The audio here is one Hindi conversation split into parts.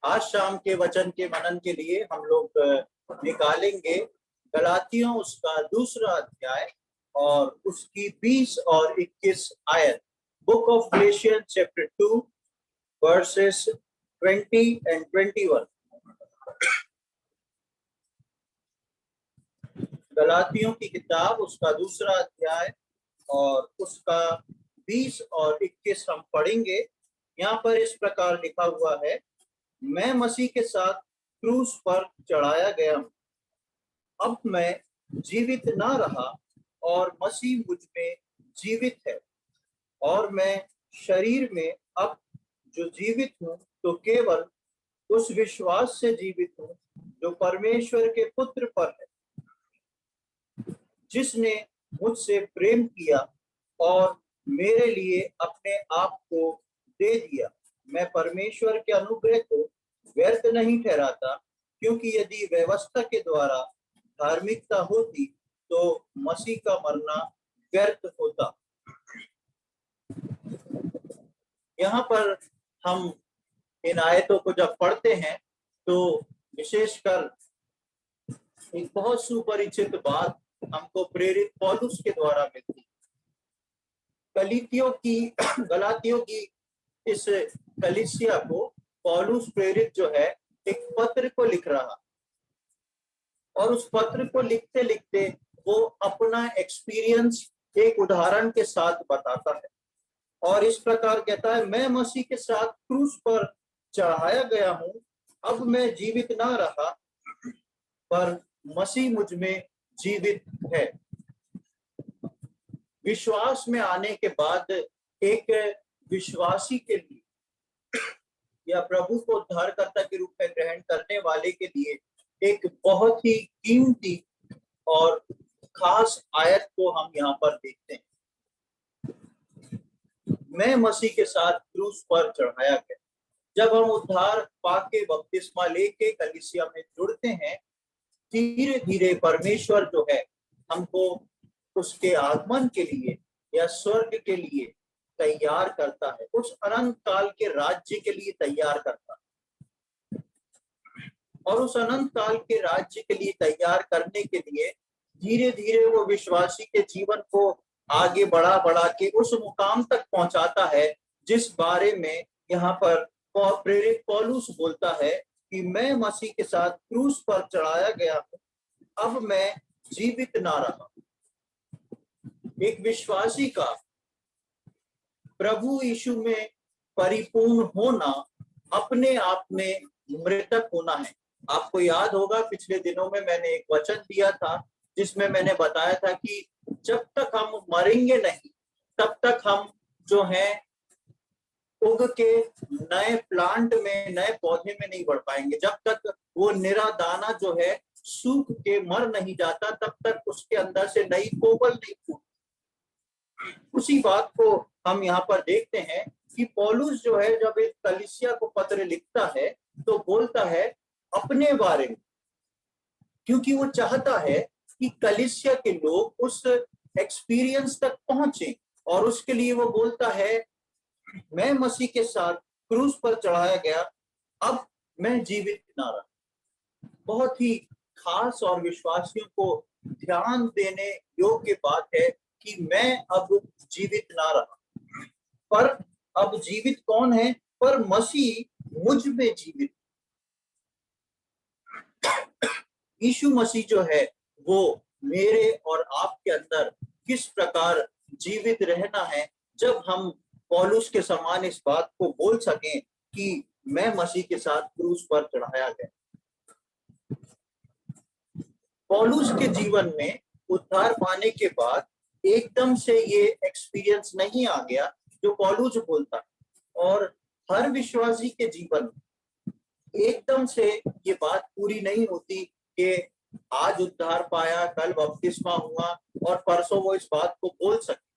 आज शाम के वचन के मनन के लिए हम लोग निकालेंगे गलातियों उसका दूसरा अध्याय और उसकी 20 और 21 आयत। Book of Galatians chapter 2 versus 20 and 21। गलातियों की किताब उसका दूसरा अध्याय और उसका 20 और 21 हम पढ़ेंगे। यहाँ पर इस प्रकार लिखा हुआ है, मैं मसीह के साथ क्रूस पर चढ़ाया गया हूँ। अब मैं जीवित ना रहा और मसीह मुझ में जीवित है, और मैं शरीर में अब जो जीवित हूँ तो केवल उस विश्वास से जीवित हूँ जो परमेश्वर के पुत्र पर है, जिसने मुझसे प्रेम किया और मेरे लिए अपने आप को दे दिया। मैं परमेश्वर के अनुग्रह को व्यर्थ नहीं ठहराता, क्योंकि यदि व्यवस्था के द्वारा धार्मिकता होती तो मसीह का मरना व्यर्थ होता। यहाँ पर हम इन आयतों को जब पढ़ते हैं तो विशेषकर एक बहुत सुपरिचित बात हमको प्रेरित पौलुस के द्वारा मिलती। गलातियों की इस कलीसिया को पौलुस प्रेरित जो है एक पत्र को लिख रहा, और उस पत्र को लिखते लिखते वो अपना एक्सपीरियंस एक उदाहरण के साथ बताता है और इस प्रकार कहता है, मैं मसीह के साथ क्रूस पर चढ़ाया गया हूं। अब मैं जीवित ना रहा पर मसीह मुझ में जीवित है। विश्वास में आने के बाद एक विश्वासी के लिए या प्रभु को उद्धारकर्ता के रूप में ग्रहण करने वाले के लिए एक बहुत ही कीमती और खास आयत को हम यहाँ पर देखते हैं। मैं मसीह के साथ क्रूस पर चढ़ाया गया। जब हम उद्धार पाके बपतिस्मा लेके कलीसिया में जुड़ते हैं, धीरे धीरे परमेश्वर जो है हमको उसके आगमन के लिए या स्वर्ग के लिए तैयार करता है, उस अनंत काल के राज्य के लिए तैयार करता है। और उस अनंत काल के राज्य के लिए तैयार करने के लिए धीरे धीरे वो विश्वासी के जीवन को आगे बढ़ा के उस मुकाम तक पहुंचाता है जिस बारे में यहाँ पर प्रेरित पौलुस बोलता है कि मैं मसीह के साथ क्रूस पर चढ़ाया गया हूं, अब मैं जीवित ना रहा। एक विश्वासी का प्रभु यीशु में परिपूर्ण होना अपने आप में मृतक होना है। आपको याद होगा पिछले दिनों में मैंने एक वचन दिया था जिसमें मैंने बताया था कि जब तक हम मरेंगे नहीं तब तक हम जो है उग के नए प्लांट में, नए पौधे में नहीं बढ़ पाएंगे। जब तक वो निरा दाना जो है सूख के मर नहीं जाता तब तक उसके अंदर से नई कोमल नहीं फूटती। उसी बात को हम यहाँ पर देखते हैं कि पौलुस जो है जब इस कलीसिया को पत्र लिखता है तो बोलता है अपने बारे में, क्योंकि वो चाहता है कि कलीसिया के लोग उस एक्सपीरियंस तक पहुंचे, और उसके लिए वो बोलता है, मैं मसीह के साथ क्रूस पर चढ़ाया गया, अब मैं जीवित ना रहा। बहुत ही खास और विश्वासियों को ध्यान देने योग्य बात है कि मैं अब जीवित ना रहा, पर अब जीवित कौन है? पर मसीह मुझ में जीवित। यीशु मसीह जो है वो मेरे और आपके अंदर किस प्रकार जीवित रहना है, जब हम पौलुस के समान इस बात को बोल सकें कि मैं मसीह के साथ क्रूस पर चढ़ाया गया। पौलुस के जीवन में उद्धार पाने के बाद एकदम से ये एक्सपीरियंस नहीं आ गया जो पौलुस बोलता है, और हर विश्वासी के जीवन में एकदम से ये बात पूरी नहीं होती कि आज उद्धार पाया, कल बपतिस्मा हुआ और परसों वो इस बात को बोल सके।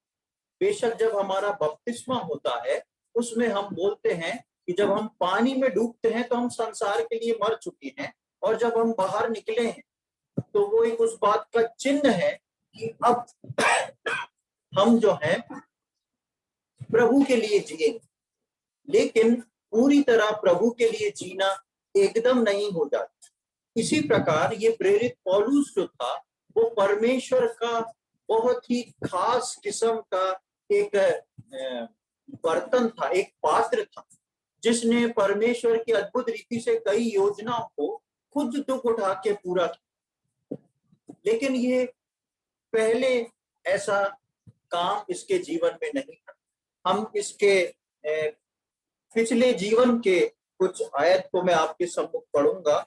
बेशक जब हमारा बपतिस्मा होता है उसमें हम बोलते हैं कि जब हम पानी में डूबते हैं तो हम संसार के लिए मर चुके हैं, और जब हम बाहर निकले हैं तो वो एक उस बात का चिन्ह है कि अब हम जो हैं प्रभु के लिए जिएंगे। लेकिन पूरी तरह प्रभु के लिए जीना एकदम नहीं हो जाती। इसी प्रकार ये प्रेरित पौलुस जो था वो परमेश्वर का बहुत ही खास किस्म का एक बर्तन था, एक पात्र था, जिसने परमेश्वर की अद्भुत रीति से कई योजनाओं को खुद दुख उठा के पूरा किया। लेकिन ये पहले ऐसा काम इसके जीवन में नहीं था। हम इसके पिछले जीवन के कुछ आयत को मैं आपके सम्मुख पढ़ूंगा।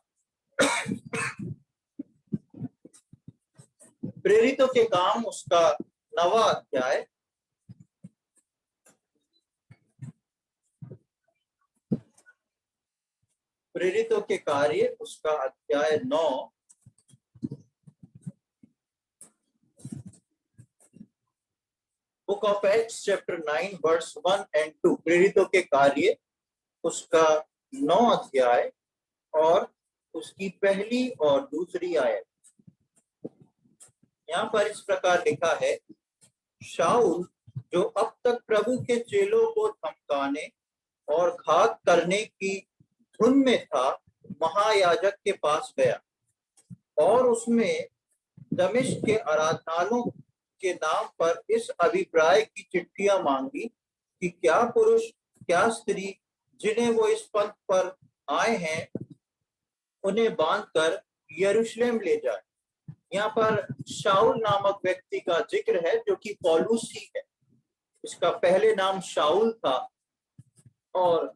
प्रेरितों के काम उसका 9वां अध्याय, प्रेरितों के कार्य उसका अध्याय 9 book of Acts chapter 9 verse 1 and 2। प्रेरितों के कार्य उसका 9 अध्याय और उसकी पहली और दूसरी आयत। यहाँ पर इस प्रकार लिखा है, शाऊल जो अब तक प्रभु के चेलों को धमकाने और घात करने की धुन में था, महायाजक के पास गया और उसमें दमिश्क के आराधनालयों के नाम पर इस अभिप्राय की चिट्ठियां मांगी कि क्या पुरुष क्या स्त्री जिन्हें वो इस पंथ पर आए हैं उन्हें बांधकर यरूशलेम ले जाए। यहाँ पर शाऊल नामक व्यक्ति का जिक्र है जो कि पौलुस ही है। इसका पहले नाम शाऊल था और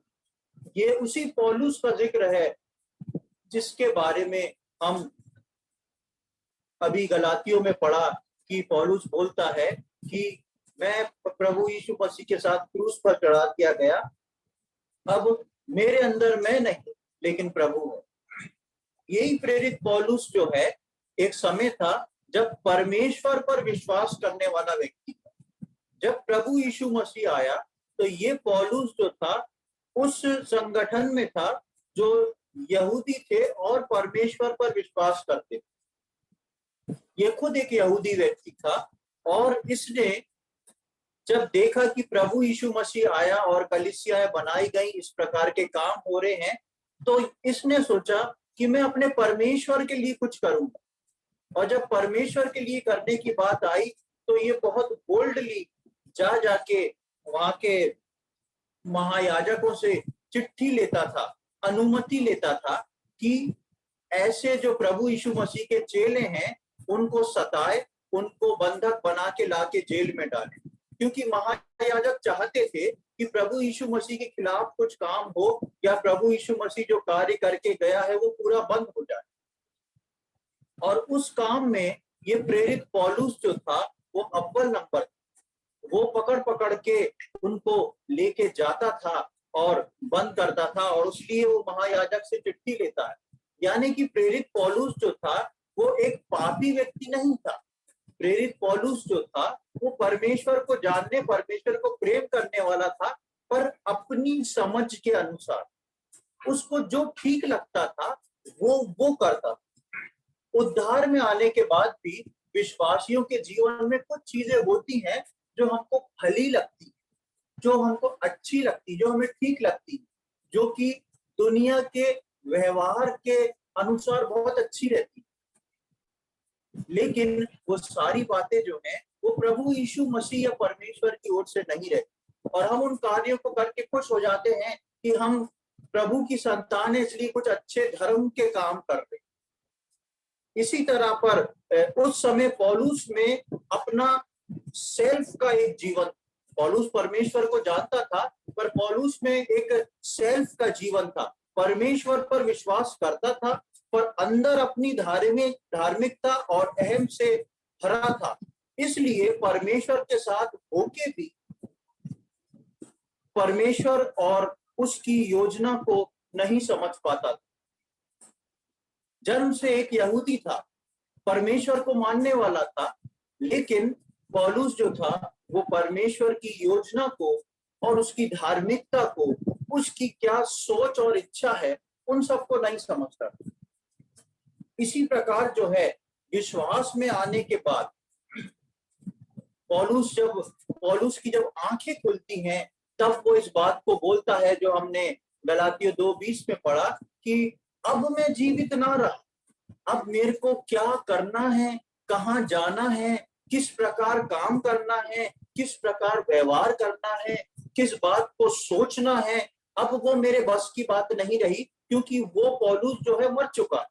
ये उसी पौलुस का जिक्र है जिसके बारे में हम अभी गलातियों में पढ़ा कि पौलुस बोलता है कि मैं प्रभु यीशु मसीह के साथ क्रूस पर चढ़ा दिया गया, अब मेरे अंदर मैं नहीं लेकिन प्रभु है। यही प्रेरित पौलुस जो है एक समय था जब परमेश्वर पर विश्वास करने वाला व्यक्ति था। जब प्रभु यीशु मसीह आया तो ये पौलुस जो था उस संगठन में था जो यहूदी थे और परमेश्वर पर विश्वास करते थे। ये खुद एक यहूदी व्यक्ति था और इसने जब देखा कि प्रभु यीशु मसीह आया और कलीसियाएं बनाई गई, इस प्रकार के काम हो रहे हैं, तो इसने सोचा कि मैं अपने परमेश्वर के लिए कुछ करूंगा। और जब परमेश्वर के लिए करने की बात आई तो ये बहुत बोल्डली जाके वहां के महायाजकों से चिट्ठी लेता था, अनुमति लेता था कि ऐसे जो प्रभु यीशु मसीह के चेले हैं उनको सताए, उनको बंधक बना के लाके जेल में डाले, क्योंकि महायाजक चाहते थे कि प्रभु यीशु मसीह के खिलाफ कुछ काम हो या प्रभु यीशु मसीह जो कार्य करके गया है वो पूरा बंद हो जाए। और उस काम में ये प्रेरित पौलुस जो था वो अव्वल नंबर, वो पकड़ के उनको लेके जाता था और बंद करता था और उसलिए वो महायाजक से चिट्ठी लेता है। यानी कि प्रेरित पौलुस जो था वो एक पापी व्यक्ति नहीं था। प्रेरित पौलुस जो था वो परमेश्वर को जानने, परमेश्वर को प्रेम करने वाला था, पर अपनी समझ के अनुसार उसको जो ठीक लगता था वो करता था। उद्धार में आने के बाद भी विश्वासियों के जीवन में कुछ चीजें होती हैं जो हमको भली लगती, जो हमको अच्छी लगती, जो हमें ठीक लगती, जो कि दुनिया के व्यवहार के अनुसार बहुत अच्छी रहती, लेकिन वो सारी बातें जो हैं वो प्रभु यीशु मसीह या परमेश्वर की ओर से नहीं रहती। और हम उन कार्यों को करके खुश हो जाते हैं कि हम प्रभु की संतान है इसलिए कुछ अच्छे धर्म के काम कर रहे। इसी तरह पर उस समय पौलुस में अपना सेल्फ का एक जीवन, पौलुस परमेश्वर को जानता था पर पौलुस में एक सेल्फ का जीवन था। परमेश्वर पर विश्वास करता था पर अंदर अपनी धार्मिकता और अहम से भरा था, इसलिए परमेश्वर के साथ होके भी परमेश्वर और उसकी योजना को नहीं समझ पाता था। जन्म से एक यहूदी था, परमेश्वर को मानने वाला था, लेकिन पौलुस जो था वो परमेश्वर की योजना को और उसकी धार्मिकता को, उसकी क्या सोच और इच्छा है, उन सबको नहीं समझता। इसी प्रकार जो है विश्वास में आने के बाद पौलुस की जब आंखें खुलती हैं तब वो इस बात को बोलता है जो हमने गलातियों 2:20 में पढ़ा कि अब मैं जीवित ना रहा, अब मेरे को क्या करना है, कहाँ जाना है, किस प्रकार काम करना है, किस प्रकार व्यवहार करना है, किस बात को सोचना है, अब वो मेरे बस की बात नहीं रही, क्योंकि वो पौलुस जो है मर चुका।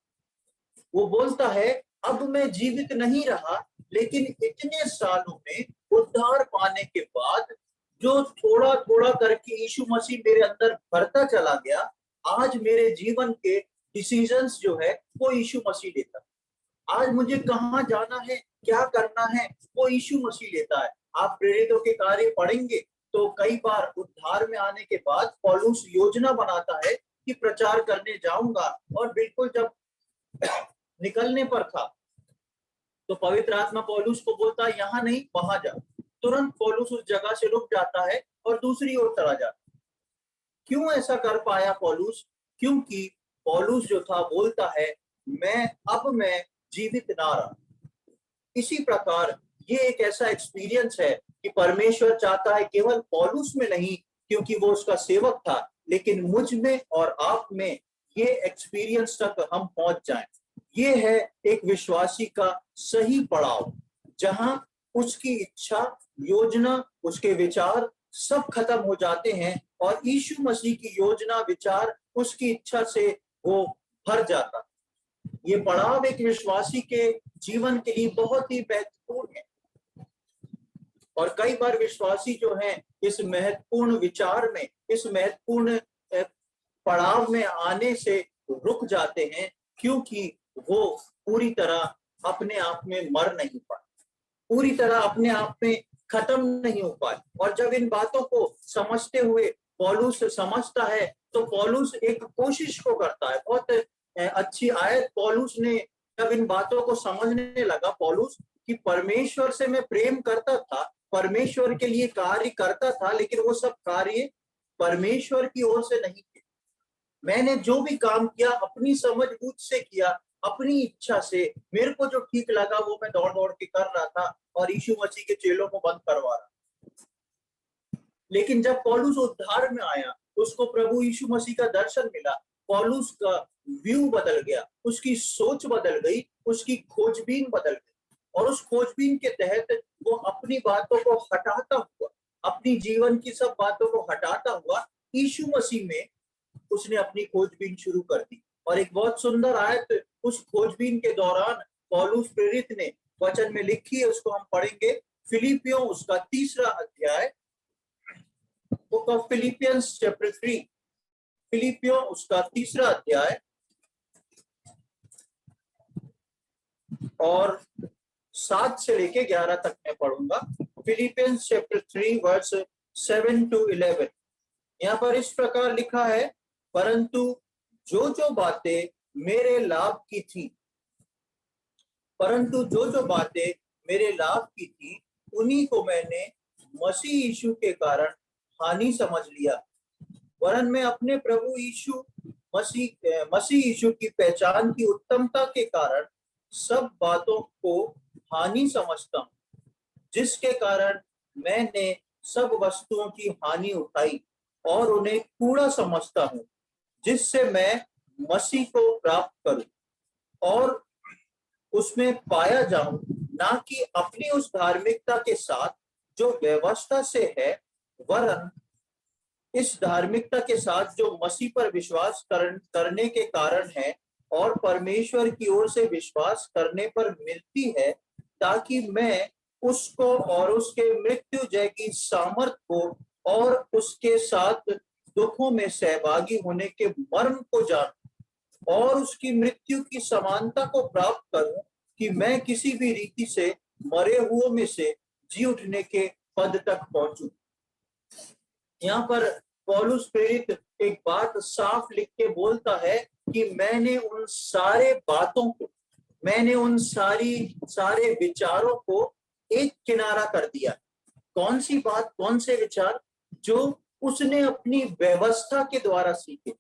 वो बोलता है अब मैं जीवित नहीं रहा, लेकिन इतने सालों में उद्धार पाने के बाद जो थोड़ा थोड़ा करके यीशु मसीह मेरे अंदर भरता चला गया, आज मेरे जीवन के डिसीजंस जो है वो यीशु मसीह लेता। आज मुझे कहाँ जाना है, क्या करना है, वो यीशु मसीह लेता है। आप प्रेरितों के कार्य पढ़ेंगे तो कई बार उद्धार में आने के बाद पौलुस योजना बनाता है कि प्रचार करने जाऊंगा, और बिल्कुल जब निकलने पर था तो पवित्र आत्मा पौलुस को बोलता है यहाँ नहीं वहां जा। तुरंत पौलुस उस जगह से रुक जाता है और दूसरी ओर चला जाता है। क्यों ऐसा कर पाया पौलुस? क्योंकि पौलुस जो था बोलता है मैं जीवित ना रहा। इसी प्रकार ये एक ऐसा एक्सपीरियंस है कि परमेश्वर चाहता है केवल पौलुस में नहीं, क्योंकि वो उसका सेवक था, लेकिन मुझ में और आप में ये एक्सपीरियंस तक हम पहुंच जाएं। ये है एक विश्वासी का सही पड़ाव, जहां उसकी इच्छा, योजना, उसके विचार सब खत्म हो जाते हैं और यीशु मसीह की योजना, विचार, उसकी इच्छा से वो भर जाता। ये पड़ाव एक विश्वासी के जीवन के लिए बहुत ही महत्वपूर्ण है। और कई बार विश्वासी जो हैं इस महत्वपूर्ण विचार में, इस महत्वपूर्ण पड़ाव में आने से रुक जाते हैं, क्योंकि वो पूरी तरह अपने आप में मर नहीं पाए, पूरी तरह अपने आप में खत्म नहीं हो पाए। और जब इन बातों को समझते हुए पौलुस समझता है तो पौलुस एक कोशिश को करता है। बहुत अच्छी आयत पौलुस ने जब इन बातों को समझने लगा पौलुस कि परमेश्वर से मैं प्रेम करता था, परमेश्वर के लिए कार्य करता था, लेकिन वो सब कार्य परमेश्वर की ओर से नहीं थे। मैंने जो भी काम किया अपनी समझ-बूझ से किया, अपनी इच्छा से, मेरे को जो ठीक लगा वो मैं दौड़-दौड़ के कर रहा था और यीशु मसीह के चेलों को बंद करवा रहा। लेकिन जब पौलुस उद्धार में आया, उसको प्रभु यीशु मसीह का दर्शन मिला, पौलुस का व्यू बदल गया, उसकी सोच बदल गई, उसकी खोजबीन बदल गई। और उस खोजबीन के तहत वो अपनी बातों को हटाता हुआ, अपनी जीवन की सब बातों को हटाता हुआ यीशु मसीह में उसने अपनी खोजबीन शुरू कर दी। और एक बहुत सुंदर आयत उस खोजबीन के दौरान पौलुस प्रेरित ने वचन में लिखी है, उसको हम पढ़ेंगे। फिलिपियों उसका 3 अध्याय, बुक ऑफ फिलिपियंस चैप्टर 3, फिलिपियों उसका 3 अध्याय और 7 से लेके 11 तक मैं पढ़ूंगा। Philippians chapter 3 verse 7 to 11। यहाँ पर इस प्रकार लिखा है, परंतु जो जो बातें मेरे लाभ की थी, परंतु जो जो बातें मेरे लाभ की थी, उन्हीं को मैंने मसीह यीशु के कारण हानि समझ लिया। वरन मैं अपने प्रभु यीशु मसीह यीशु की पहचान की उत्तमता के कारण सब बातों को हानि समझता हूँ, जिसके कारण मैंने सब वस्तुओं की हानि उठाई और उन्हें कूड़ा समझता हूँ, जिससे मैं मसीह को प्राप्त करूं और उसमें पाया जाऊं, ना कि अपनी उस धार्मिकता के साथ जो व्यवस्था से है, वरन इस धार्मिकता के साथ जो मसीह पर विश्वास करने के कारण है और परमेश्वर की ओर से विश्वास करने पर मिलती है, ताकि मैं उसको और उसके मृत्यु जय की सामर्थ को और उसके साथ दुखों में सहभागी होने के मर्म को जानूं और उसकी मृत्यु की समानता को प्राप्त करूं, कि मैं किसी भी रीति से मरे हुओं में से जी उठने के पद तक पहुंचूं। यहाँ पर पौलुस प्रेरित एक बात साफ लिख के बोलता है कि मैंने उन सारे बातों को, मैंने उन सारे विचारों को एक किनारा कर दिया। कौन सी बात, कौन से विचार? जो उसने अपनी व्यवस्था के द्वारा सीखे,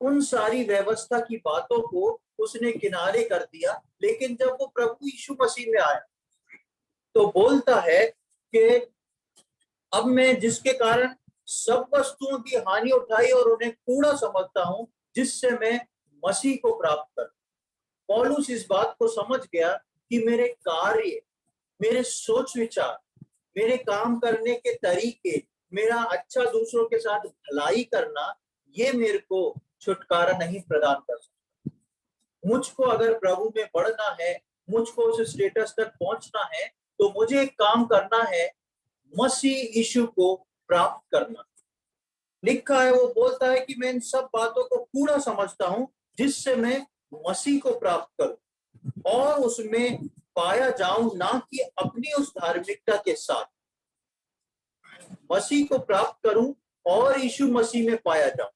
उन सारी व्यवस्था की बातों को उसने किनारे कर दिया। लेकिन जब वो प्रभु यीशु मसीह में आया तो बोलता है कि अब मैं जिसके कारण सब वस्तुओं की हानि उठाई और उन्हें कूड़ा समझता हूं, जिससे मैं मसीह को प्राप्त करूं। पौलुस इस बात को समझ गया कि मेरे कार्य, मेरे सोच विचार, मेरे काम करने के तरीके, मेरा अच्छा दूसरों के साथ भलाई करना, ये मेरे को छुटकारा नहीं प्रदान कर सकता। मुझको अगर प्रभु में बढ़ना है, मुझको उस स्टेटस तक पहुंचना है, तो मुझे एक काम करना है, मसीह यीशु को प्राप्त करना। लिखा है, वो बोलता है कि मैं इन सब बातों को पूरा समझता हूं जिससे मैं मसीह को प्राप्त करूं और उसमें पाया जाऊं, ना कि अपनी उस धार्मिकता के साथ। मसीह को प्राप्त करूं और यीशु मसीह में पाया जाऊं।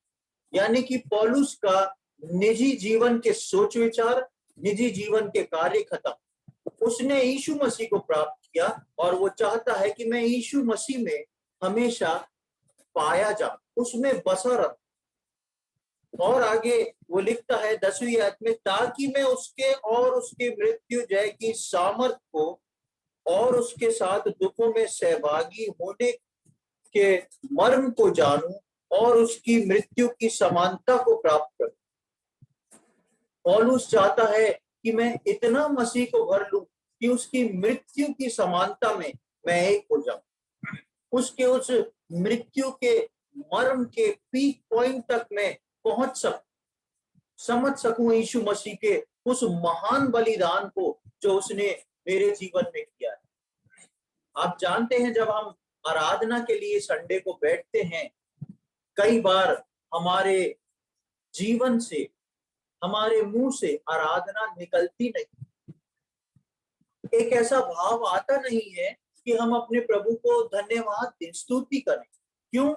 यानी कि पौलुस का निजी जीवन के सोच विचार, निजी जीवन के कार्य खत्म। उसने यीशु मसीह को प्राप्त किया और वो चाहता है कि मैं यीशु मसीह में हमेशा पाया जाऊं, उसमें बसा रहूं। और आगे वो लिखता है 10वीं आयत में, ताकि मैं उसके और उसके मृत्यु जय की सामर्थ को और उसके साथ दुखों में सहभागी होने के मर्म को जानूं और उसकी मृत्यु की समानता को प्राप्त करूं। पौलुस चाहता है कि मैं इतना मसीह को भर लूं कि उसकी मृत्यु की समानता में मैं एक हो जाऊं, उसके उस मृत्यु के मर्म के पीक पॉइंट तक मैं पहुंच सकूं, समझ सकूं यीशु मसीह के उस महान बलिदान को जो उसने मेरे जीवन में किया है। आप जानते हैं, जब हम आराधना के लिए संडे को बैठते हैं, कई बार हमारे जीवन से, हमारे मुंह से आराधना निकलती नहीं। एक ऐसा भाव आता नहीं है कि हम अपने प्रभु को धन्यवाद दें, स्तुति करें। क्यों?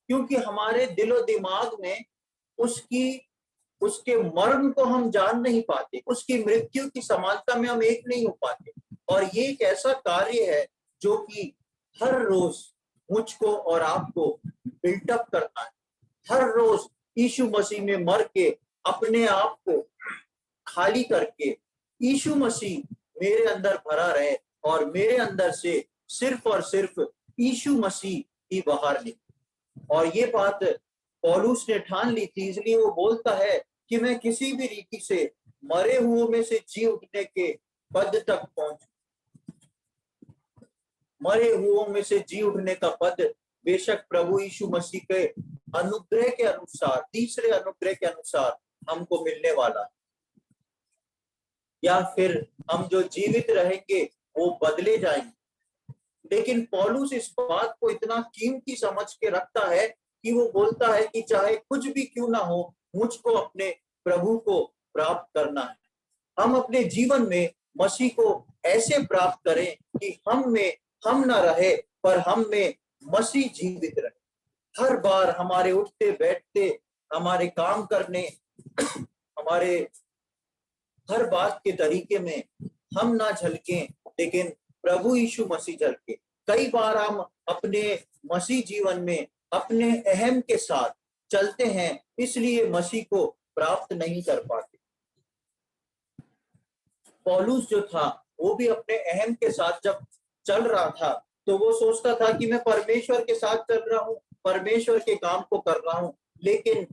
क्योंकि हमारे दिलो दिमाग में उसके मर्म को हम जान नहीं पाते, उसकी मृत्यु की समानता में हम एक नहीं हो पाते। और ये एक ऐसा कार्य है जो कि हर रोज मुझको और आपको बिल्टअप करना है। हर रोज यीशु मसीह में मर के, अपने आप को खाली करके, यीशु मसीह मेरे अंदर भरा रहे और मेरे अंदर से सिर्फ और सिर्फ यीशु मसीह ही बाहर निकले। और ये बात पौलुस ने ठान ली थी, इसलिए वो बोलता है कि मैं किसी भी रीति से मरे हुओं में से जी उठने के पद तक पहुंचूं। मरे हुओं में से जी उठने का पद बेशक प्रभु यीशु मसीह के अनुग्रह के अनुसार, तीसरे अनुग्रह के अनुसार हमको मिलने वाला है, या फिर हम जो जीवित रहेंगे वो बदले जाएंगे। लेकिन पौलुस इस बात को इतना कीमती समझ के रखता है कि वो बोलता है कि चाहे कुछ भी क्यों ना हो, मुझको अपने प्रभु को प्राप्त करना है। हम अपने जीवन में मसीह को ऐसे प्राप्त करें कि हम में हम ना रहे, पर हम में मसीह जीवित रहे। हर बार हमारे उठते बैठते, हमारे काम करने, हमारे हर बात के तरीके में हम ना झलकें, लेकिन प्रभु यीशु मसीह झलके। कई बार हम अपने मसीह जीवन में अपने अहम के साथ चलते हैं, इसलिए मसीह को प्राप्त नहीं कर पाते। पौलुस जो था वो भी अपने अहम के साथ जब चल रहा था, तो वो सोचता था कि मैं परमेश्वर के साथ चल रहा हूँ, परमेश्वर के काम को कर रहा हूँ, लेकिन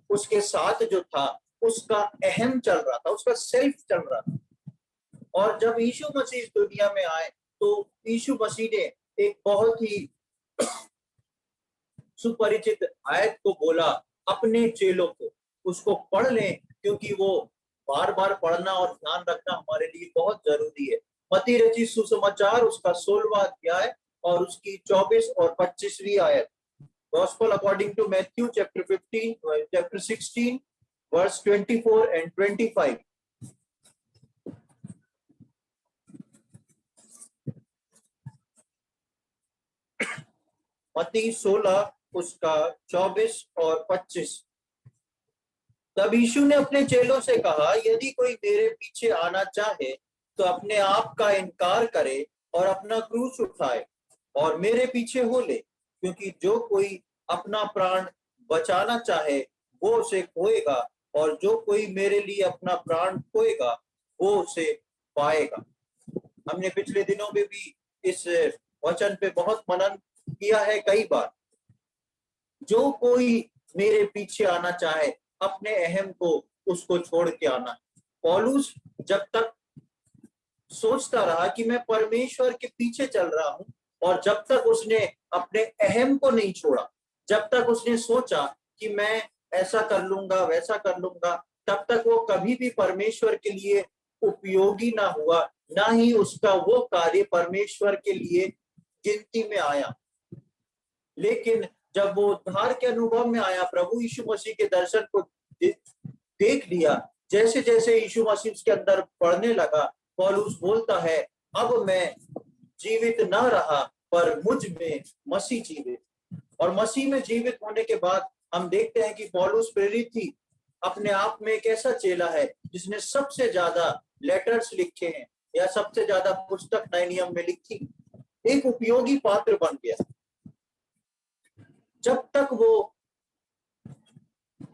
उसके साथ जो था उसका अहम चल रहा था, उसका सेल्फ चल रहा था। और जब यीशु मसीह इस दुनिया में आए, तो यीशु मसीह ने एक बहुत ही सुपरिचित आयत को बोला अपने चेलों को, उसको पढ़ लें, क्योंकि वो बार बार पढ़ना और ध्यान रखना हमारे लिए बहुत जरूरी है। मत्ती रचित सुसमाचार उसका 16वां अध्याय और उसकी 24 और 25वीं आयत। Gospel according to Matthew chapter 16 verse 24 and 25। मत्ती 16 उसका 24 और 25। तब यीशु ने अपने चेलों से कहा, यदि कोई मेरे पीछे आना चाहे तो अपने आप का इनकार करे और अपना क्रूस उठाए और मेरे पीछे हो ले। क्योंकि जो कोई अपना प्राण बचाना चाहे वो उसे खोएगा, और जो कोई मेरे लिए अपना प्राण खोएगा वो उसे पाएगा। हमने पिछले दिनों में भी इस वचन पे बहुत मनन किया है कई बार। जो कोई मेरे पीछे आना चाहे अपने अहम को उसको छोड़ के आना है। पौलुस जब तक सोचता रहा कि मैं परमेश्वर के पीछे चल रहा हूं, और जब तक उसने अपने अहम को नहीं छोड़ा, जब तक उसने सोचा कि मैं ऐसा कर लूंगा वैसा कर लूंगा, तब तक वो कभी भी परमेश्वर के लिए उपयोगी ना हुआ, ना ही उसका वो कार्य परमेश्वर के लिए गिनती में आया। लेकिन जब वो उद्धार के अनुभव में आया, प्रभु यीशु मसीह के दर्शन को देख लिया, जैसे जैसे यीशु मसीह उसके अंदर पढ़ने लगा, पौलुस बोलता है, अब मैं जीवित ना रहा पर मुझ में मसीह जीवित। और मसीह में जीवित होने के बाद हम देखते हैं कि पौलुस प्रेरित ही अपने आप में एक ऐसा चेला है जिसने सबसे ज्यादा लेटर्स लिखे हैं, या सबसे ज्यादा पुस्तक नए नियम में लिखी, एक उपयोगी पात्र बन गया। जब तक वो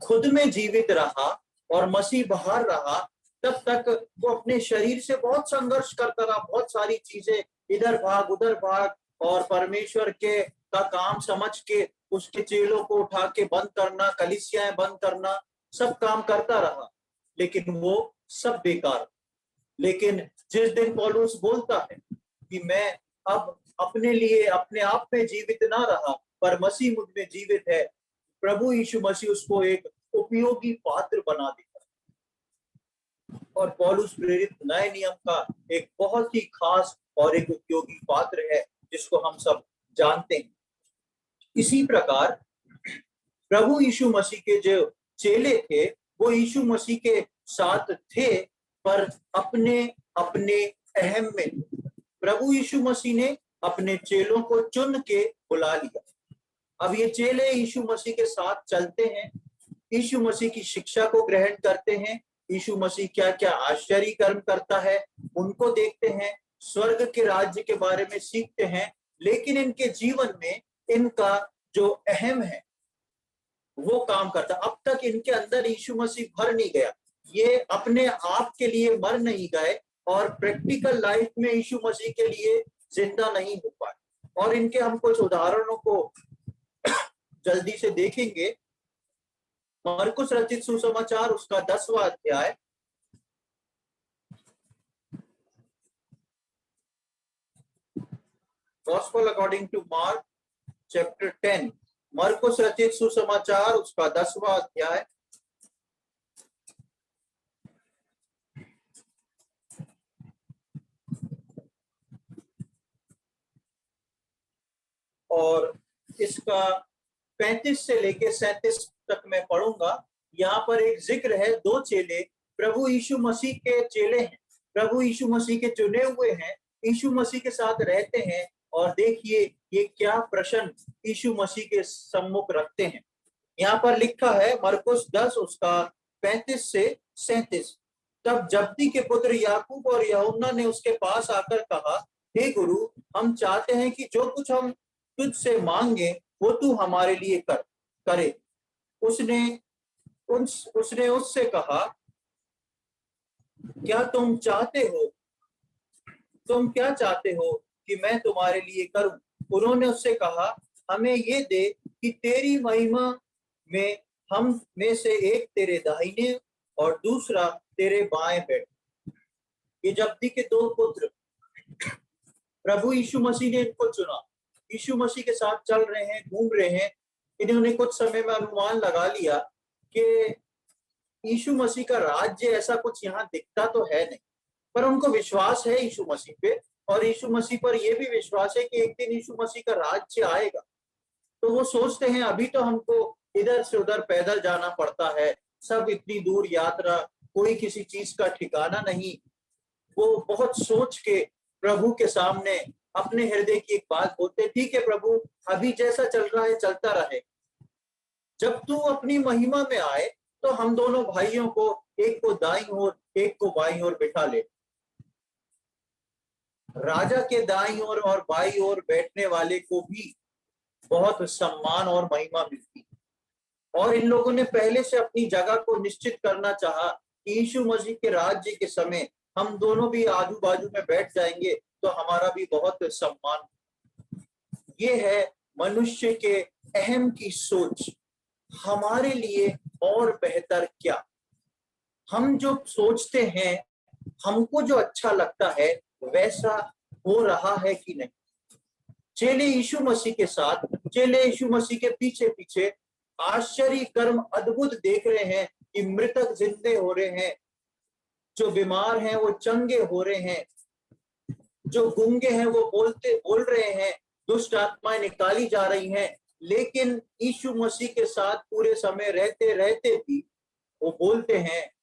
खुद में जीवित रहा और मसीह बाहर रहा, तब तक वो अपने शरीर से बहुत संघर्ष करता रहा, बहुत सारी चीजें इधर भाग उधर भाग, और परमेश्वर के का काम समझ के उसके चेलों को उठा के बंद करना, कलीसियाएं बंद करना, सब काम करता रहा, लेकिन वो सब बेकार। लेकिन जिस दिन पौलुस बोलता है कि मैं अब अपने लिए अपने आप में जीवित ना रहा पर मसीह मुझ में जीवित है, प्रभु यीशु मसीह उसको एक उपयोगी पात्र बना देता है। और पौलुस प्रेरित नए नियम का एक बहुत ही खास और एक उपयोगी पात्र है, जिसको हम सब जानते हैं। इसी प्रकार प्रभु यीशु मसीह के जो चेले थे, वो यीशु मसीह के साथ थे, पर अपने अपने अहम में। प्रभु यीशु मसीह ने अपने चेलों को चुन के बुला लिया। अब ये चेले यीशु मसीह के साथ चलते हैं, यीशु मसीह की शिक्षा को ग्रहण करते हैं, यीशु मसीह क्या क्या आश्चर्य कर्म करता है उनको देखते हैं, स्वर्ग के राज्य के बारे में सीखते हैं, लेकिन इनके जीवन में इनका जो अहम है वो काम करता। अब तक इनके अंदर यीशु मसीह भर नहीं गया, ये अपने आप के लिए मर नहीं गए और प्रैक्टिकल लाइफ में यीशु मसीह के लिए जिंदा नहीं हो पाए। और इनके हम कुछ उदाहरणों को जल्दी से देखेंगे। मरकुस रचित सुसमाचार उसका 10वां अध्याय, gospel according to Mark chapter 10, मरकुस रचित सुसमाचार उसका 10वां अध्याय और इसका 35 से लेके 37 तक मैं पढ़ूंगा। यहाँ पर एक जिक्र है, दो चेले प्रभु यीशु मसीह के चेले हैं, प्रभु यीशु मसीह के चुने हुए हैं, यीशु मसीह के साथ रहते हैं, और देखिए ये क्या प्रश्न यीशु मसीह के सम्मुख रखते हैं। यहाँ पर लिखा है मरकुस 10 उसका 35 से 37, तब जब्दी के पुत्र याकूब और यूहन्ना ने उसके पास आकर कहा, हे गुरु, हम चाहते हैं कि जो कुछ हम तुझसे मांगे वो तू हमारे लिए करे। उसने उससे कहा, क्या तुम क्या चाहते हो कि मैं तुम्हारे लिए करूं? उन्होंने उससे कहा, हमें ये दे कि तेरी महिमा में हम में से एक तेरे दाहिने और दूसरा तेरे बाएं बैठे। ये जब्दी के दो पुत्र, प्रभु यीशु मसीह ने इनको चुना, यीशु मसीह के साथ चल रहे हैं, घूम रहे हैं। इन्होंने कुछ समय में अनुमान लगा लिया कि यीशु मसीह का राज्य ऐसा कुछ यहाँ दिखता तो है नहीं, पर उनको विश्वास है यीशु मसीह पे, और यीशु मसीह पर यह भी विश्वास है कि एक दिन यीशु मसीह का राज्य आएगा। तो वो सोचते हैं अभी तो हमको इधर से उधर पैदल जाना पड़ता है, सब इतनी दूर यात्रा, कोई किसी चीज का ठिकाना नहीं। वो बहुत सोच के प्रभु के सामने अपने हृदय की एक बात बोलते, ठीक है प्रभु, अभी जैसा चल रहा है चलता रहे, जब तू अपनी महिमा में आए तो हम दोनों भाइयों को, एक को दाईं ओर एक को बाईं ओर बिठा ले। राजा के दाईं ओर और बाईं ओर बैठने वाले को भी बहुत सम्मान और महिमा मिलती। और इन लोगों ने पहले से अपनी जगह को निश्चित करना चाहा कि यीशु मसीह के राज्य के समय हम दोनों भी आजू बाजू में बैठ जाएंगे तो हमारा भी बहुत सम्मान। ये है मनुष्य के अहम की सोच। हमारे लिए और बेहतर क्या। हम जो सोचते हैं, हमको जो अच्छा लगता है, वैसा हो रहा है कि नहीं। चेले यीशु मसीह के साथ, चेले यीशु मसीह के पीछे पीछे आश्चर्य कर्म अद्भुत देख रहे हैं कि मृतक जिंदे हो रहे हैं, जो बीमार हैं वो चंगे हो रहे हैं, जो गूंगे हैं वो बोल रहे हैं, दुष्ट आत्माएं निकाली जा रही हैं। लेकिन यीशु मसीह के साथ पूरे समय रहते रहते भी वो बोलते हैं,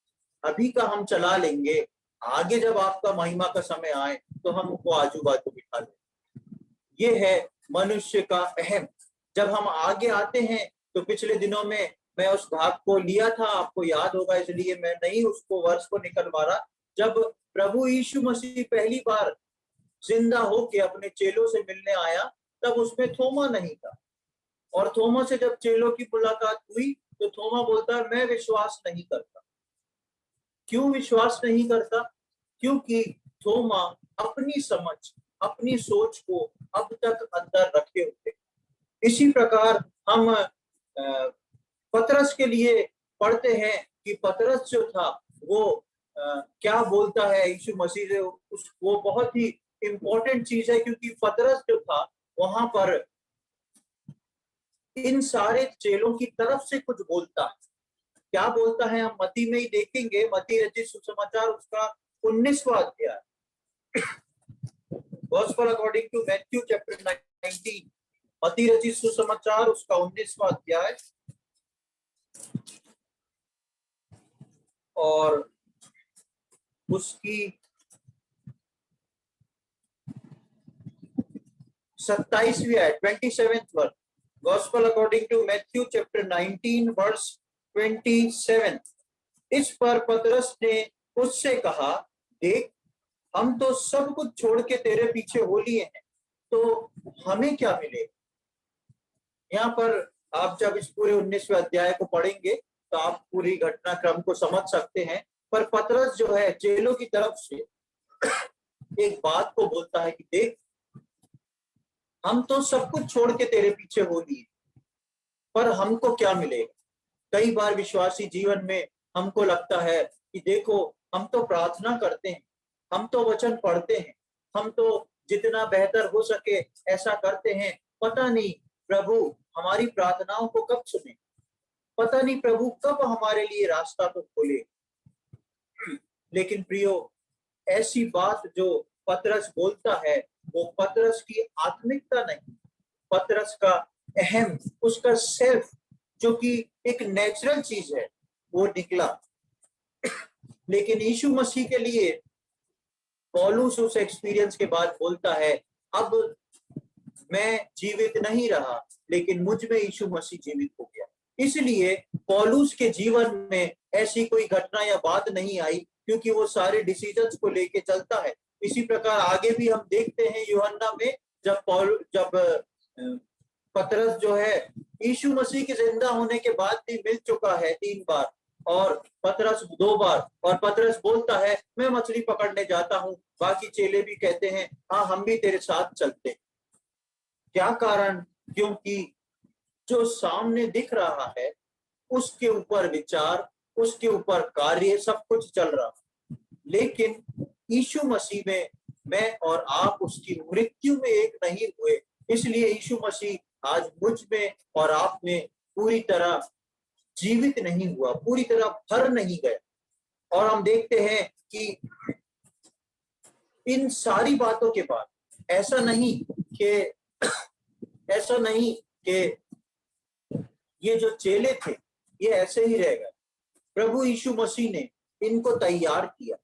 अभी का हम चला लेंगे, आगे जब आपका महिमा का समय आए तो हम उनको आजू बाजू बिठा लेंगे। ये है मनुष्य का अहम। जब हम आगे आते हैं तो पिछले दिनों में मैं उस भाग को लिया था, आपको याद होगा, इसलिए मैं नहीं उसको वर्ष को निकलवा रहा। जब प्रभु यीशु मसीह पहली बार जिंदा होके अपने चेलों से मिलने आया, तब उसमें थोमा नहीं था। और थोमा से जब चेलों की मुलाकात हुई तो थोमा बोलता है, मैं विश्वास नहीं करता। क्यों विश्वास नहीं करता? क्योंकि थोमा अपनी समझ, अपनी सोच को अब तक अंदर रखे हुए। इसी प्रकार हम पतरस के लिए पढ़ते हैं कि पतरस जो था वो क्या बोलता है यीशु मसीह से। वो बहुत ही इंपॉर्टेंट चीज है, क्योंकि पतरस जो था वहां पर इन सारे चेलों की तरफ से कुछ बोलता है। क्या बोलता है हम मत्ती में ही देखेंगे। मत्ती रचित सुसमाचार उसका 19वां अध्याय, gospel according to Matthew chapter 19, मत्ती रचित सुसमाचार उसका 19वां अध्याय और उसकी 27वीं आयत, 27th verse. Gospel according to Matthew chapter 19 verse 27। इस पर पतरस ने उससे कहा, देख, हम तो सब कुछ छोड़ के तेरे पीछे हो लिए हैं, तो हमें क्या मिलेगा। यहाँ पर आप जब इस पूरे 19वें अध्याय को पढ़ेंगे तो आप पूरी घटनाक्रम को समझ सकते हैं। पर पतरस जो है चेलों की तरफ से एक बात को बोलता है कि देख, हम तो सब कुछ छोड़ के तेरे पीछे हो लिए, पर हमको क्या मिलेगा। कई बार विश्वासी जीवन में हमको लगता है कि देखो, हम तो प्रार्थना करते हैं, हम तो वचन पढ़ते हैं, हम तो जितना बेहतर हो सके ऐसा करते हैं, पता नहीं प्रभु हमारी प्रार्थनाओं को कब सुने, पता नहीं प्रभु कब हमारे लिए रास्ता तो खोले। लेकिन प्रियो, ऐसी बात जो पतरस बोलता है वो पतरस की आत्मिकता नहीं, पतरस का अहम, उसका सेल्फ, जो कि एक नेचुरल चीज है, वो निकला। लेकिन यीशु मसीह के लिए पौलुस उस एक्सपीरियंस के बाद बोलता है, अब मैं जीवित नहीं रहा, लेकिन मुझ में यीशु मसीह जीवित हो गया। इसलिए पौलुस के जीवन में ऐसी कोई घटना या बात नहीं आई, क्योंकि वो सारे डिसीजंस को लेके चलता है। इसी प्रकार आगे भी हम देखते हैं यूहन्ना में, जब पतरस जो है यीशु मसीह के जिंदा होने के बाद भी मिल चुका है 3 बार, और पतरस 2 बार, और पतरस बोलता है मैं मछली पकड़ने जाता हूँ। बाकी चेले भी कहते हैं हाँ हम भी तेरे साथ चलते। क्या कारण? क्योंकि जो सामने दिख रहा है उसके ऊपर विचार, उसके ऊपर कार्य, सब कुछ चल रहा है। लेकिन यीशु मसीह में मैं और आप उसकी मृत्यु में एक नहीं हुए। इसलिए यीशु मसीह आज मुझ में और आप में पूरी तरह जीवित नहीं हुआ, पूरी तरह भर नहीं गया। और हम देखते हैं कि इन सारी बातों के बाद ऐसा नहीं कि ये जो चेले थे ये ऐसे ही रह गए। प्रभु यीशु मसीह ने इनको तैयार किया,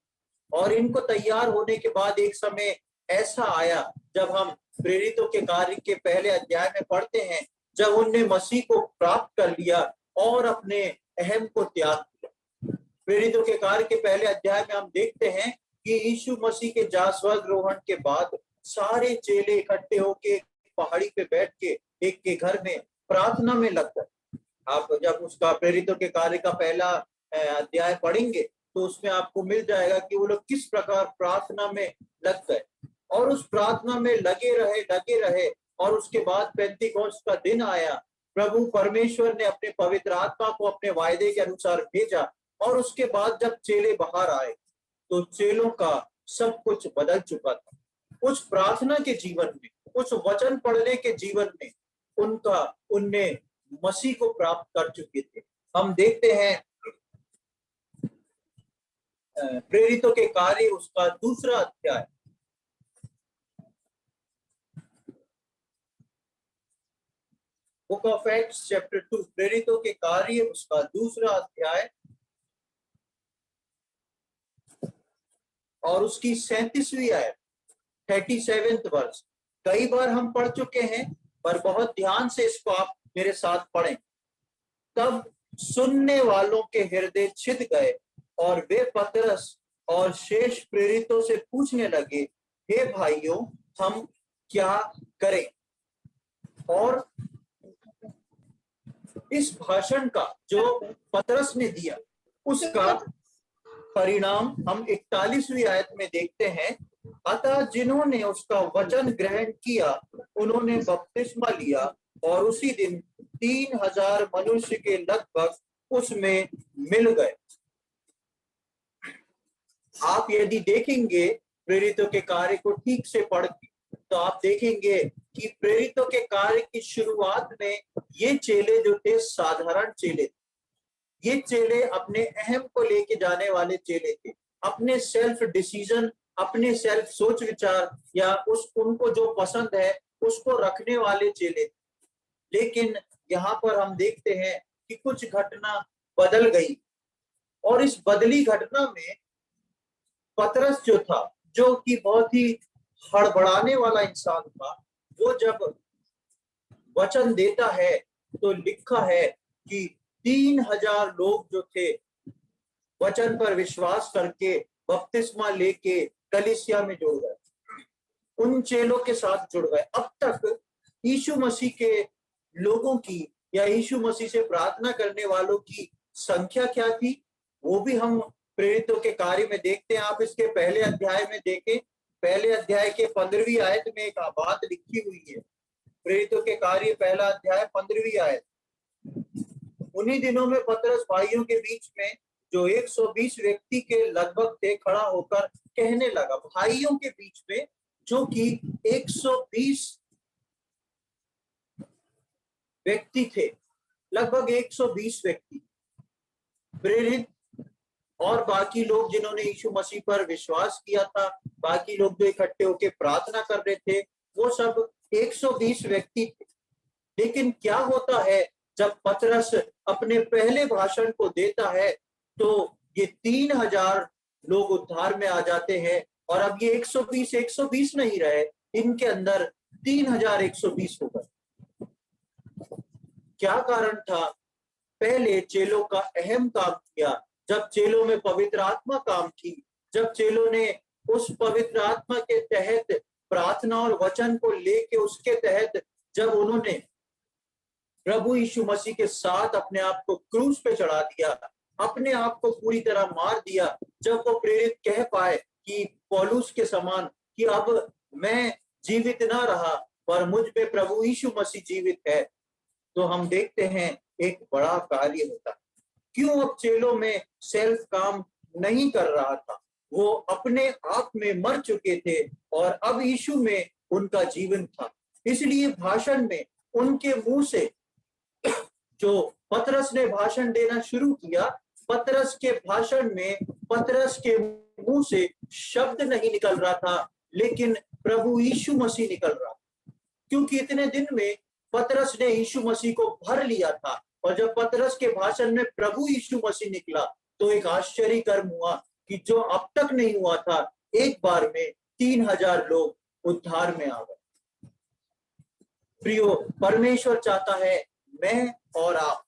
और इनको तैयार होने के बाद एक समय ऐसा आया जब हम प्रेरितों के कार्य के पहले अध्याय में पढ़ते हैं, जब उनने मसीह को प्राप्त कर लिया और अपने अहम को त्याग किया। प्रेरितों के कार्य के पहले अध्याय में हम देखते हैं कि यीशु मसीह के स्वर्गारोहण के बाद सारे चेले इकट्ठे होके पहाड़ी पे बैठ के एक के घर में प्रार्थना में लग गए। आप जब उसका प्रेरितों के कार्य का पहला अध्याय पढ़ेंगे तो उसमें आपको मिल जाएगा कि वो लोग किस प्रकार प्रार्थना में लग गए, और उस प्रार्थना में लगे रहे। और उसके बाद पेंतीकोस्त का दिन आया, प्रभु परमेश्वर ने अपने पवित्र आत्मा को अपने वायदे के अनुसार भेजा, और उसके बाद जब चेले बाहर आए तो चेलों का सब कुछ बदल चुका था। उस प्रार्थना के जीवन में, उस वचन पढ़ने के जीवन में उनने मसीह को प्राप्त कर चुके थे। हम देखते हैं प्रेरितों के कार्य उसका 2 अध्याय, बुक ऑफ एक्ट्स चैप्टर 2, प्रेरितों के कार्य उसका 2 अध्याय और उसकी 37वीं आयत, 37th वर्ष। कई बार हम पढ़ चुके हैं, पर बहुत ध्यान से इसको आप मेरे साथ पढ़ें। तब सुनने वालों के हृदय छिद गए और वे पतरस और शेष प्रेरितों से पूछने लगे, हे भाइयों, हम क्या करें? और इस भाषण का जो पतरस ने दिया उसका परिणाम हम 41वीं आयत में देखते हैं। अतः जिन्होंने उसका वचन ग्रहण किया उन्होंने बपतिस्मा लिया, और उसी दिन 3000 मनुष्य के लगभग उसमें मिल गए। आप यदि देखेंगे प्रेरितों के कार्य को ठीक से पढ़ के, तो आप देखेंगे कि प्रेरितों के कार्य की शुरुआत में ये चेले जो थे साधारण चेले थे। ये चेले अपने अहम को लेके जाने वाले चेले थे, अपने सेल्फ डिसीजन, अपने सेल्फ सोच विचार या उनको जो पसंद है उसको रखने वाले चेले थे। लेकिन यहाँ पर हम देखते हैं कि कुछ घटना बदल गई, और इस बदली घटना में पतरस जो था, जो कि बहुत ही हड़बड़ाने वाला इंसान था, वो जब वचन देता है तो लिखा है कि 3000 लोग जो थे वचन पर विश्वास करके बपतिस्मा लेके कलीसिया में जुड़ गए, उन चेलों के साथ जुड़ गए। अब तक यीशु मसीह के लोगों की या यीशु मसीह से प्रार्थना करने वालों की संख्या क्या थी, वो भी हम प्रेरितों के कार्य में देखते हैं। आप इसके पहले अध्याय में देखें, पहले अध्याय के 15वीं आयत में एक बात लिखी हुई है। प्रेरितों के कार्य पहला अध्याय 15वीं आयत। उन्हीं दिनों में पतरस भाइयों के बीच में जो 120 व्यक्ति के लगभग थे खड़ा होकर कहने लगा, भाइयों के बीच में जो कि 120 व्यक्ति थे, लगभग 120 व्यक्ति प्रेरित और बाकी लोग जिन्होंने यीशु मसीह पर विश्वास किया था, बाकी लोग जो इकट्ठे होकर प्रार्थना कर रहे थे, वो सब 120 व्यक्ति थे। लेकिन क्या होता है जब पतरस अपने पहले भाषण को देता है तो ये 3000 लोग उद्धार में आ जाते हैं, और अब ये 120 नहीं रहे, इनके अंदर 3120 हो गए। क्या कारण था? पहले चेलों का अहम काम किया। जब चेलों में पवित्र आत्मा काम की, जब चेलों ने उस पवित्र आत्मा के तहत प्रार्थना और वचन को लेके उसके तहत जब उन्होंने प्रभु यीशु मसीह के साथ अपने आप को क्रूस पे चढ़ा दिया, अपने आप को पूरी तरह मार दिया, जब वो प्रेरित कह पाए कि पौलुस के समान कि अब मैं जीवित ना रहा पर मुझ पे प्रभु यीशु मसीह जीवित है, तो हम देखते हैं एक बड़ा कार्य होता। क्यों? अब चेलों में सेल्फ काम नहीं कर रहा था, वो अपने आप में मर चुके थे और अब यीशु में उनका जीवन था। इसलिए भाषण में उनके मुंह से जो पतरस ने भाषण देना शुरू किया, पतरस के भाषण में पतरस के मुंह से शब्द नहीं निकल रहा था, लेकिन प्रभु यीशु मसीह निकल रहा, क्योंकि इतने दिन में पतरस ने यीशु मसीह को भर लिया था। और जब पतरस के भाषण में प्रभु यीशु मसीह निकला तो एक आश्चर्य कर्म हुआ कि जो अब तक नहीं हुआ था, एक बार में 3000 लोग उद्धार में आ गए। प्रियो, परमेश्वर चाहता है मैं और आप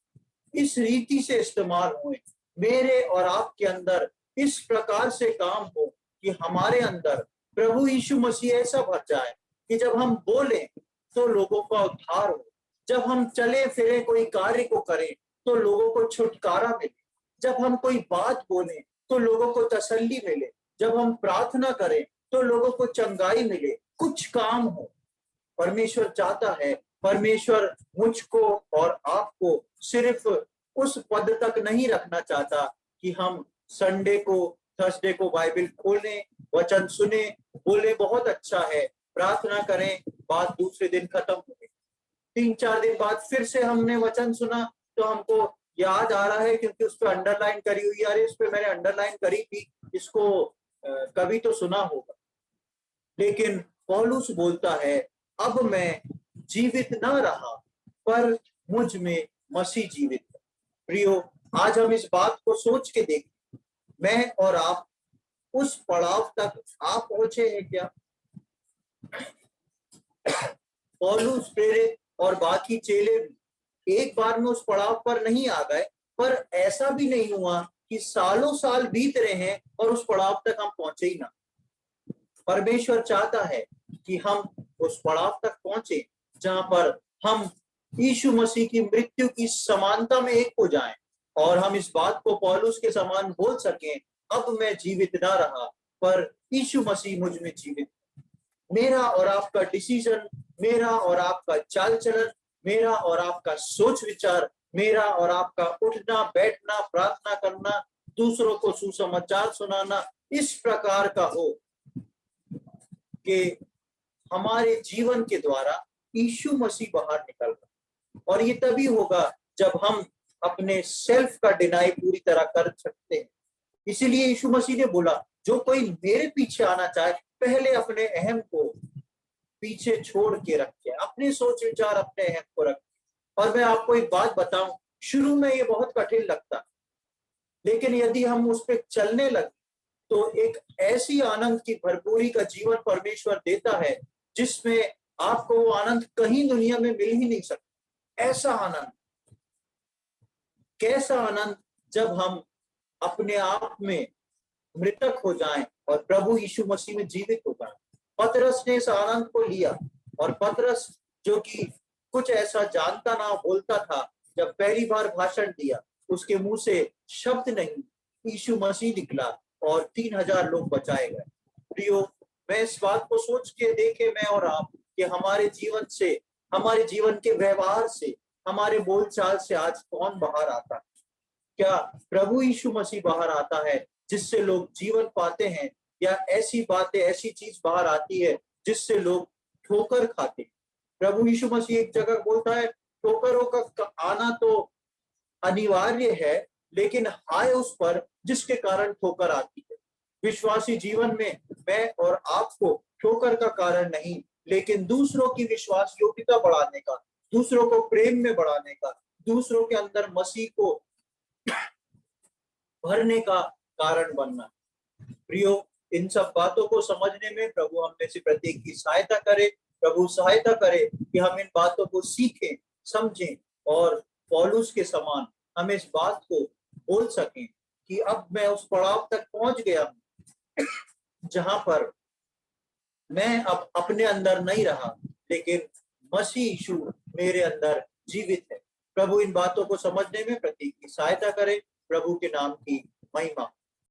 इस रीति से इस्तेमाल हुए, मेरे और आपके अंदर इस प्रकार से काम हो कि हमारे अंदर प्रभु यीशु मसीह ऐसा भर जाए कि जब हम बोलें तो लोगों का उद्धार हो, जब हम चले फिरे कोई कार्य को करें तो लोगों को छुटकारा मिले, जब हम कोई बात बोलें तो लोगों को तसल्ली मिले, जब हम प्रार्थना करें तो लोगों को चंगाई मिले, कुछ काम हो। परमेश्वर चाहता है परमेश्वर मुझको और आपको सिर्फ उस पद तक नहीं रखना चाहता कि हम संडे को थर्सडे को बाइबल खोलें, वचन सुने, बोले बहुत अच्छा है, प्रार्थना करें, बात दूसरे दिन खत्म हो गई। 3-4 दिन बाद फिर से हमने वचन सुना तो हमको याद आ रहा है क्योंकि उस पर अंडरलाइन करी हुई, अरे इस पे मैंने अंडरलाइन करी थी, इसको कभी तो सुना होगा। लेकिन पौलुस बोलता है, अब मैं जीवित न रहा पर मुझ में मसीह जीवित है। प्रियो, आज हम इस बात को सोच के देखें, मैं और आप उस पड़ाव तक आप पहुंचे हैं क्या? पौलुस प्रेरित और बाकी चेले भी एक बार में उस पड़ाव पर नहीं आ गए, पर ऐसा भी नहीं हुआ कि सालों साल बीत रहे हैं और उस पड़ाव तक हम पहुंचे ही ना। परमेश्वर चाहता है कि हम उस पड़ाव तक पहुंचे जहां पर हम यीशु मसीह की मृत्यु की समानता में एक हो जाएं और हम इस बात को पौलुस के समान बोल सकें, अब मैं जीवित ना रहा पर यीशु मसीह मुझ में जीवित। मेरा और आपका डिसीजन, मेरा और आपका चाल चलन, मेरा और आपका सोच विचार, मेरा और आपका उठना बैठना, प्रार्थना करना, दूसरों को सुसमाचार सुनाना इस प्रकार का हो कि हमारे जीवन के द्वारा यीशु मसीह बाहर निकल रहा। और ये तभी होगा जब हम अपने सेल्फ का डिनाई पूरी तरह कर सकते हैं। इसीलिए यीशु मसीह ने बोला, जो कोई मेरे पीछे आना चाहे पहले अपने अहम को पीछे छोड़ के रखे, अपने सोच विचार अपने अहम को रखे। और मैं आपको एक बात बताऊं, शुरू में ये बहुत कठिन लगता, लेकिन यदि हम उस पर चलने लगे तो एक ऐसी आनंद की भरपूरी का जीवन परमेश्वर देता है जिसमें आपको वो आनंद कहीं दुनिया में मिल ही नहीं सकता। ऐसा आनंद, कैसा आनंद जब हम अपने आप में मृतक हो जाएं और प्रभु यीशु मसीह में जीवित हो जाएं। पतरस ने इस आनंद को लिया और पतरस जो कि कुछ ऐसा जानता ना बोलता था, जब पहली बार भाषण दिया उसके मुंह से शब्द नहीं, यीशु मसीह निकला और 3000 लोग बचाए गए। प्रियो, मैं इस बात को सोच के देखे मैं और आप कि हमारे जीवन से, हमारे जीवन के व्यवहार से, हमारे बोलचाल से आज कौन बाहर आता है? क्या प्रभु यीशु मसीह बाहर आता है जिससे लोग जीवन पाते हैं, या ऐसी बातें, ऐसी चीज बाहर आती है जिससे लोग ठोकर खाते हैं? प्रभु यीशु मसीह एक जगह बोलता है, ठोकरों का आना तो अनिवार्य है, लेकिन हाय उस पर जिसके कारण ठोकर आती है। विश्वासी जीवन में मैं और आपको ठोकर का कारण नहीं, लेकिन दूसरों की विश्वास योग्यता बढ़ाने का, दूसरों को प्रेम में बढ़ाने का, दूसरों के अंदर मसीह को भरने का कारण बनना। प्रियो, इन सब बातों को समझने में प्रभु हम में से प्रत्येक की सहायता करे। प्रभु सहायता करे कि हम इन बातों को सीखें, समझें और पौलुस के समान हम इस बात को बोल सकें कि अब मैं उस पड़ाव तक पहुंच गया हूं जहां पर मैं अब अपने अंदर नहीं रहा, लेकिन मसीह यीशु मेरे अंदर जीवित है। प्रभु इन बातों को समझने में प्रत्येक की सहायता करे। प्रभु के नाम की महिमा।